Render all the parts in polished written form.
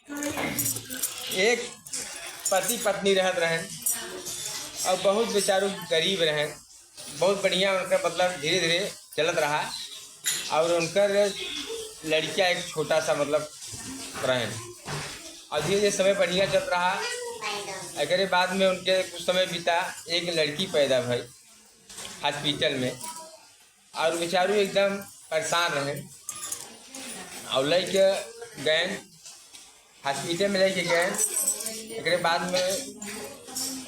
एक पति पत्नी रहत रहें और बहुत बेचारू गरीब रहें। बहुत बढ़िया उनका मतलब धीरे धीरे चलत रहा और उनकर लड़कियां एक छोटा सा मतलब रहें और धीरे धीरे समय बढ़िया चल रहा। अगर बाद में उनके कुछ समय बीता, एक लड़की पैदा भई हॉस्पिटल में और बेचारू एकदम परेशान रहे और लेके गए हॉस्पिटल में, लेके गए। एक बाद में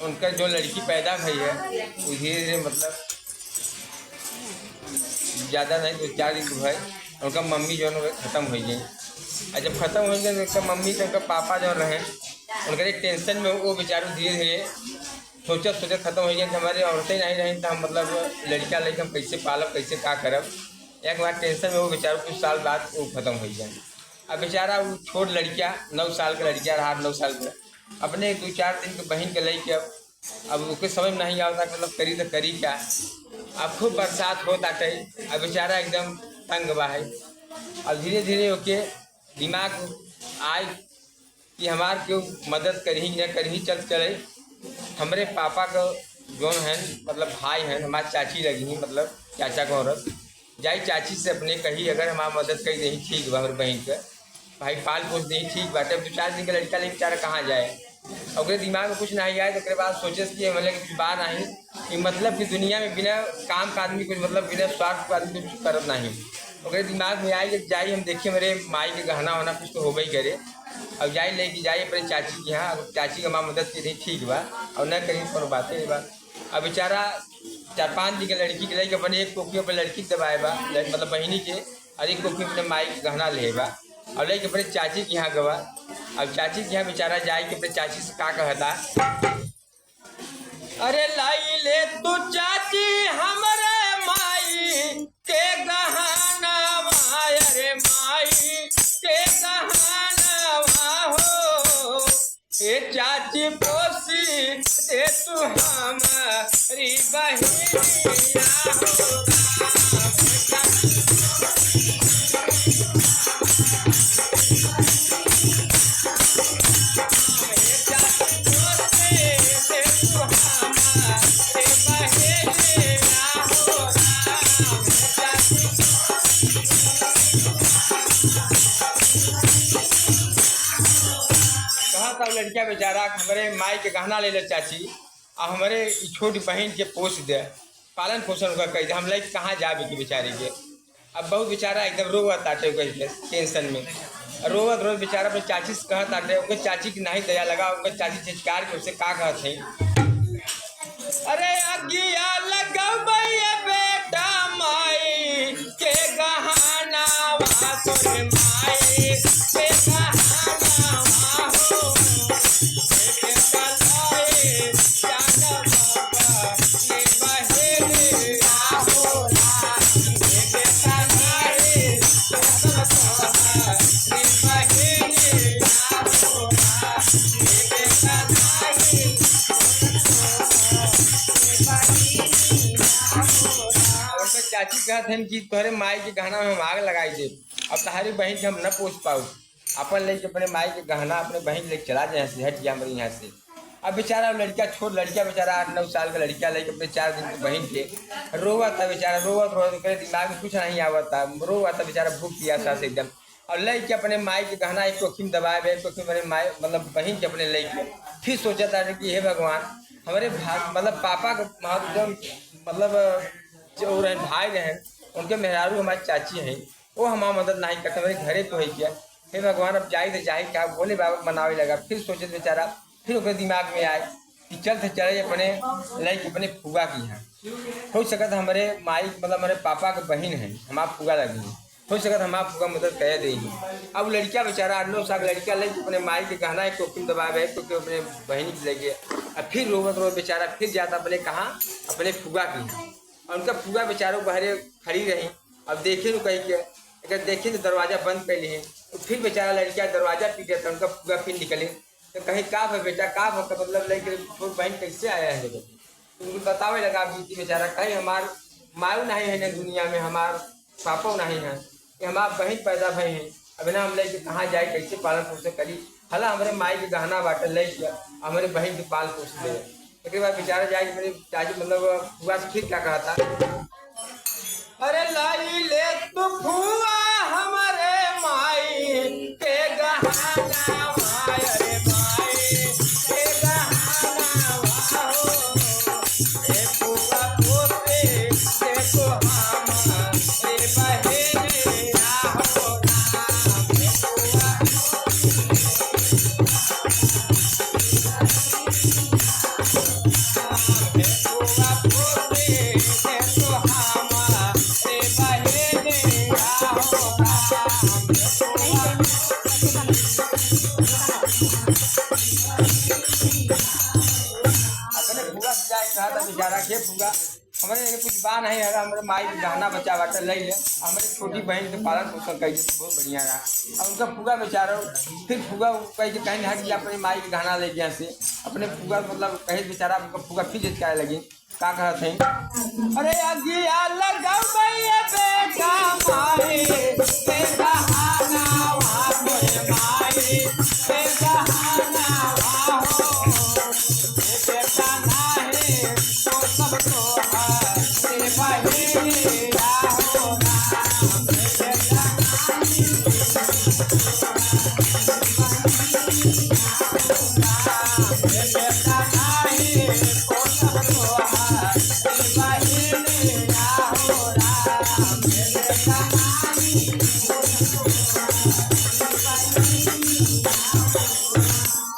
उनका जो लड़की पैदा भई है वो धीरे धीरे मतलब ज़्यादा नहीं 2-4 दिन भई उनका मम्मी जो है ख़त्म हो गई। और जब ख़त्म हो गई तो उनका मम्मी तो उनका पापा जो रहे उनका एक टेंशन में वो बेचारू धीरे धीरे सोचत ख़त्म हो गए कि हमारे औरतें नहीं रही तो हम मतलब लड़का लेके हम कैसे पालब, कैसे का करब। एक बार टेंशन में वो बेचारू कुछ साल बाद वो ख़त्म हो गया। अब बेचारा वो छोट लड़किया 9 साल का लड़किया रहा, 9 साल का अपने 2-4 दिन के बहन के लेके अब उसके समझ में नहीं आता मतलब करी तो करी क्या। अब खूब बरसात होता है, अब बेचारा एकदम तंग बा है। अब धीरे धीरे ओके दिमाग आए कि हमार क्यों मदद करी न करी चले हमारे पापा का जो है मतलब भाई हैं, हमारी चाची लगी ही मतलब चाचा को औरत जाई चाची से अपने कही अगर हमारा मदद कर दे ठीक बा, हमारे बहन के भाई पाल पोस दे ठीक बाटे। 2-4 दिन का लड़का लेके बेचारा कहाँ जाए। और दिमाग में कुछ नहीं आए तो बाद सोचे कि मतलब कुछ बात नहीं कि मतलब कि दुनिया में बिना काम का आदमी कुछ मतलब बिना स्वार्थ का आदमी कुछ करत नहीं। और दिमाग में आई कि जाई हम देखिए मेरे माई के गहना वहना कुछ तो हो ही करे। अब जाई लेके जाइए अपने चाची के यहाँ, चाची का माँ मदद की थी ठीक बा और न कहीं कोनो बातें नहीं बा। अब बेचारा 4-5 दिन के लड़की के लेके अपने एक कोखी पर लड़की दबाए बा मतलब बहनी के और एक कोखी अपने माई के गहना ले बा और लेके अपने चाची के यहाँ गवा। अब चाची के यहाँ बेचारा जाए कि अपने चाची से का कहता, अरे लाई ले तू चाची हमारे माई के गहना अरे माई के गहना हो ए चाची पोसी दे तू हमारी बहनिया लड़किया बेचारा हमारे माई के गहना ले ले चाची और हमारे छोटी बहन के पोस दे पालन पोषण होगा कही हम लाइक कहाँ जाबे कि बेचारे के। अब बहुत बेचारा एकदम रोवत आटे टेंशन में रोवत रोज बेचारा अपने चाची से कहत आटे उनके चाची की नहीं दया लगा। उनके चाची छिचकार के उससे का कहते हैं, अरे अगिया लगा बेटा माई के गहना तोरे माई के गहना हो चाची कहते हैं कि तोहरे माई के गहना में हम आग लगाई दे। अब तुम्हारी बहन के हम न पोस पाऊ अपन लेके अपने माई के गहना अपने बहन लेके चला जाए से हट गया हमारे यहाँ से। अब बेचारा लड़किया छोट लड़किया बेचारा 8-9 साल का लड़किया लेके अपने 4 दिन की बहन के रोवा था बेचारा रोवत दिमाग में कुछ नहीं आवता रोवा था बेचारा भूख पियासा से एकदम। और लेके अपने माई के गहना एक कोखी दबाए एक कोखी मेरे माई मतलब बहन के अपने लेके फिर सोचा था कि हे भगवान हमारे मतलब पापा का मतलब जो रहे भाई रहे उनके मेहरारू हमारी चाची हैं वो हमारा मदद नहीं करते मेरे घरे तो है क्या। हे भगवान अब जाए तो जाए क्या बोले बाबा मनावे लगा। फिर सोचे बेचारा फिर उसके दिमाग में आए कि चलते चले अपने लाइक अपने फुआ की यहाँ हो सकता हमारे माई मतलब हमारे पापा के बहन है हमारा फुआ लगी हो सकता हमारा फुआ मदद कर देगी। अब लड़किया बेचारा 8-9 साल लड़किया लेके अपने माई के गहना एक टोकरी दबाए तो अपने बहन की लेके अब फिर रोवत रोज बेचारा फिर जाता अपने कहाँ अपने फुआ की यहाँ और उनका फुआ बेचारों बहरे खड़ी रही। अब देखे तो कहीं के अगर देखे तो दरवाजा बंद कर लिए तो फिर बेचारा लड़किया दरवाजा पीटे था उनका फुआ फिर निकले तो कहीं का है बेटा का मतलब लेके बहन कैसे आया है जगह तो उनको बतावे लगा बीती बेचारा कहीं हमार मायू नहीं है ना दुनिया में हमार पापा नहीं है कि हमार बहन पैदा भई है अब ना हम लेके कहाँ जाए, कैसे पालन पोषण करी। हला हमारे माई के गहना बाटल ले हमारे बहन के पाल पोष ले। एक बाद बेचारा जाए मेरे चाची मतलब फुआ से फिर क्या कहा था, अरे लाई ले तू फुआ हमारे माई के गहना माय रे माई के गहना वाहो ए फुआ पोते देखो हमारे बहने आहो नाम ए फुआ पोते देखो हमारे बहने आहो नाम अपने फुआ से जाए कहा था बेचारा के फुआ हमारे कुछ बा नहीं है, हमारे माई के गहना बच्चा बाटा ले हमारे छोटी बहन के पालन पोषण कर बहुत बढ़िया रहा। और उनका फुआ बेचारा फिर फुआ कह के कहीं हट गया अपनी माई के गहना ले गया से अपने फुआ मतलब कहे बेचारा उनका फुआ फिर जितकाए लगे का कहते हैं, अरे अगिया लगा बेटा माई के गहना वाह माई के गहना वाह बेटा नाहे तो सब तो हमारे बहने आहो नाम बेटा बेटा नाहे तो सब तो हमारे बहने आहो नाम बेटा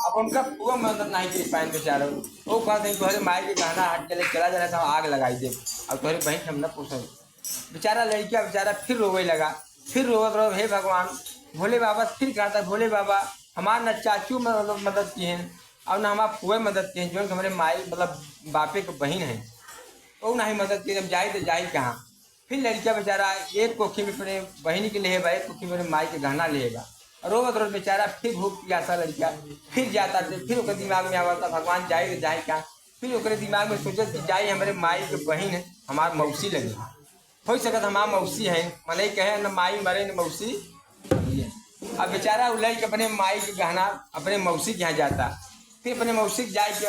अब उनका पूरा मदद नहीं कर पाए बेचारे। वो कहते हैं तुम्हारे माई के गहना हट चले चला जा रहा था आग लगाई दे और तुम्हारी बहन हम न पोषण। बेचारा लड़किया बेचारा फिर रोवे लगा, फिर रोवत रो हे भगवान भोले बाबा फिर कहता भोले बाबा हमारे न चाचू मदद की हैं और न हमारे फुए मदद की हैं जो हमारे माई मतलब बापे के बहन हैं वो नहीं मदद की। जब जाए तो जाए कहाँ। फिर लड़किया बेचारा एक कोखी में अपने बहन के लिए एक कोखी मेरे माई के गहना लेगा रोवत रोज बेचारा फिर भूख प्यासा लड़किया फिर जाता थे। फिर ओकर दिमाग में आवता भगवान जाए तो जाए क्या। फिर ओकरे दिमाग में सोचत कि जाए हमारे माई के बहन है हमार मौसी लगी हो सकत हमार मौसी है मने कहे न माई मरे न मौसी। अब बेचारा उलझ के अपने माई के गहना अपने मौसी के यहाँ जाता। फिर अपने मौसी के जाए के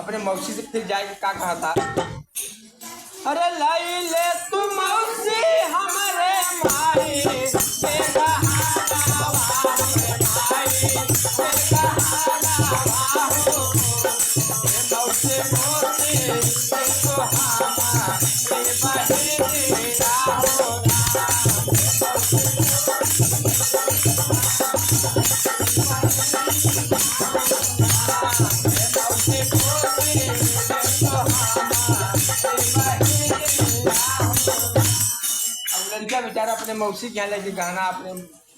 अपने मौसी से फिर जाए के का कहता, अरे लाई ले तू मौसी हमारे माई के गहना लड़का बेचारा अपने मौसी के यहाँ लेके गहना अपने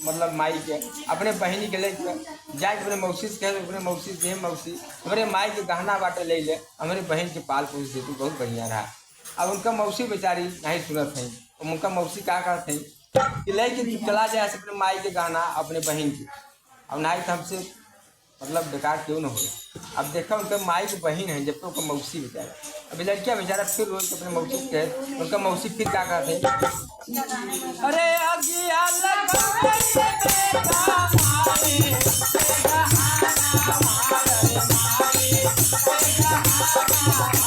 मतलब माई के अपने बहनी के लेके जाए अपने मौसी से कहे अपने मौसी से मौसी हमारे माई के गहना बाटे ले हमारे बहन के पाल पोस दे तू बहुत बढ़िया रहा। अब उनका मौसी बेचारी नहीं सुनत है। उनका मौसी क्या कहते हैं कि लेके तू चला जाए अपने माई के गहना अपने बहन के अब नहीं तो हमसे मतलब बेकार क्यों न हो। अब देखा उनका माई की बहन है जब तो उनका मौसी बेचारा। अभी लड़किया बेचारा फिर रोज अपने मौसी से कहे उनका मौसी फिर क्या कहते हैं, अरे अगिया लगा बेटा माई के गहना मारे माई के गहना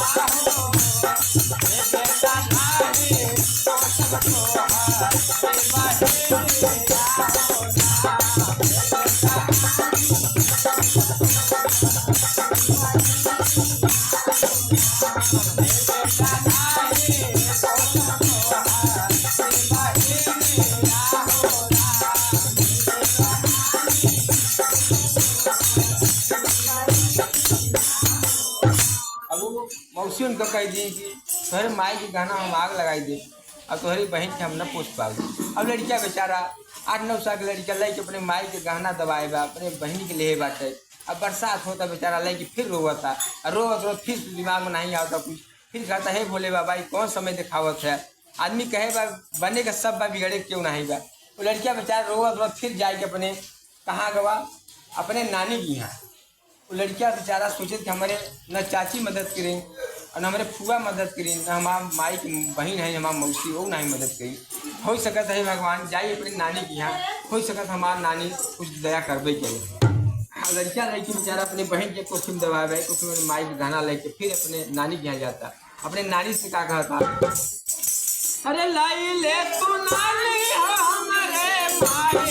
वाहो बेटा नाहे तो सब तो हमारे बहने आहो नाम मौसी उनको कह दी कि तुम्हारे माई के गहना हम आग लगाई दे और तुम्हारी बहन के हम न पोस पाओगे। अब लड़किया बेचारा 8-9 साल के लड़का लेके अपने माई के गहना दबाएगा अपने बहनी के लिए बाटे। अब बरसात होता बेचारा लेके फिर रोवता और रोवत फिर दिमाग में नहीं आता कुछ। फिर कहता है भोले बाबा कौन समय दिखावत है आदमी कहे बा बने का सब बा बिगड़े क्यों नहीं बा। वो लड़किया बेचारा रोवत फिर जाए के अपने कहाँ गवा अपने नानी की यहाँ। वो लड़किया बेचारा सोचे कि हमारे न चाची मदद करें और हमारे फुआ मदद करी, न हमार माई की बहन है हमार मौसी वो नहीं मदद करी। हो सकत है भगवान जाइए अपनी नानी के यहाँ, हो सकत हमार नानी कुछ दया करबे करे। लड़का लड़की बेचारा अपने बहन के कोठी में दबावे, कोठी में माई के गहना लेके फिर अपने नानी के यहाँ जाता। अपने नानी से क्या कहता, अरे लाई ले तू नानी हो हमारे माई,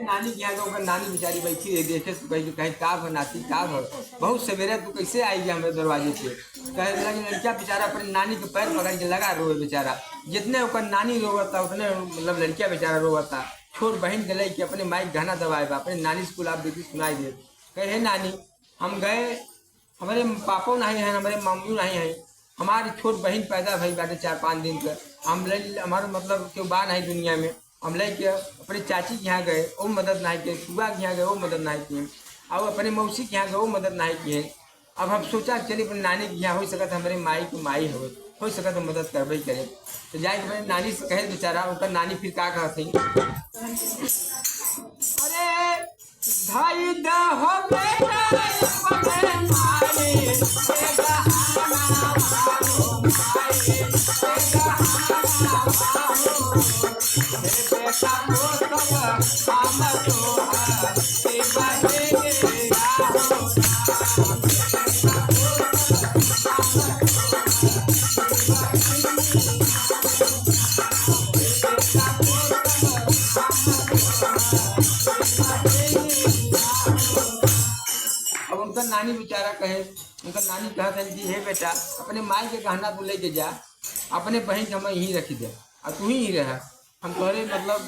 नानी के यहाँ नानी बेचारी बैठी है, देखे तो कहीं कहीं का बनाती का भर बहुत सवेरे तू कैसे आई गया हमारे दरवाजे पे। कहे लगे लड़किया बेचारा अपने नानी के पैर पकड़ के लगा रोए बेचारा। जितने ओकर नानी रोता उतने मतलब लड़किया बेचारा रोता। छोट बहन के लेके अपने माई गहना दबाए बा, अपने नानी से आप बेटी सुनाई दे। कहे नानी हम गए, हमारे पापा नहीं है, हमारे मम्मी नहीं है, हमारी छोट बहन पैदा भई बाटे 4-5 दिन तक। हम हमारे मतलब क्यों बात है दुनिया में, हम लेके अपने चाची के यहाँ गए वो मदद नहीं किए, फुआ के यहाँ गए वो मदद नहीं किए, और अपने मौसी के यहाँ गए वो मदद नहीं किए। अब हम सोचा चलिए अपने नानी के यहाँ हो सकता हमारे माई की माई हो सकता मदद करबे करे। तो जाए अपने नानी से कहे बेचारा, उनका नानी फिर क्या कहती, अरे भाई दा हो बेटा अपने माई उनका नानी बेचारा कहे, उनका नानी कहते हैं कि हे बेटा अपने माई के गहना तू लेके जा, अपने बहन के हम यहीं रखी दे और तू ही रह, हम तोहरे मतलब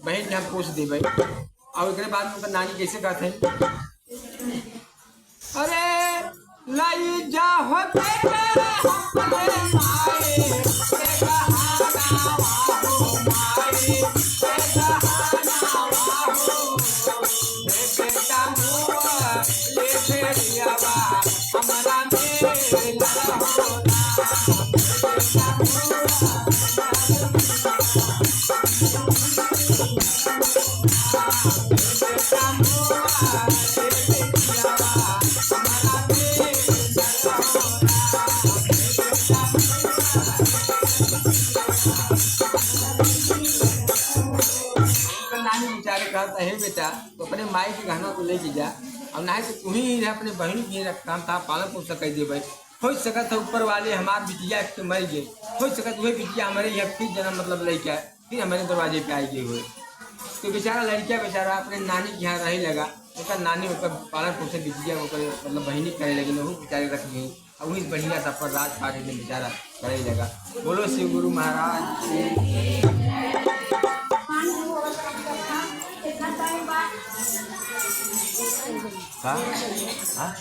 बहन के हम पोस देवे। और एक बाद उनका नानी कैसे कहते हैं, अरे लाई जा हो बेटा अपने माई नानी बेचारे कहता है बेटा तो अपने माई के गहना को लेके जा, और ना तो तू ही रह अपने बहन की रखता था पालन पोष कर देवे। हो सकत है ऊपर वाले हमार बिटिया के मर गए, हो सकत वही बिटिया हमारे यहाँ फिर जन्म मतलब लेके आए फिर हमारे दरवाजे पे आई गई हुए। तो बेचारा लड़किया बेचारा अपने नानी के यहाँ रही लगा, उसका नानी होकर पालन पोषण बिटिया होकर मतलब बहनी करे लगी, वो बेचारे रख गई और वही बढ़िया सा पर राज पाट में बेचारा करे लगा। बोलो शिव गुरु महाराज। हाँ हाँ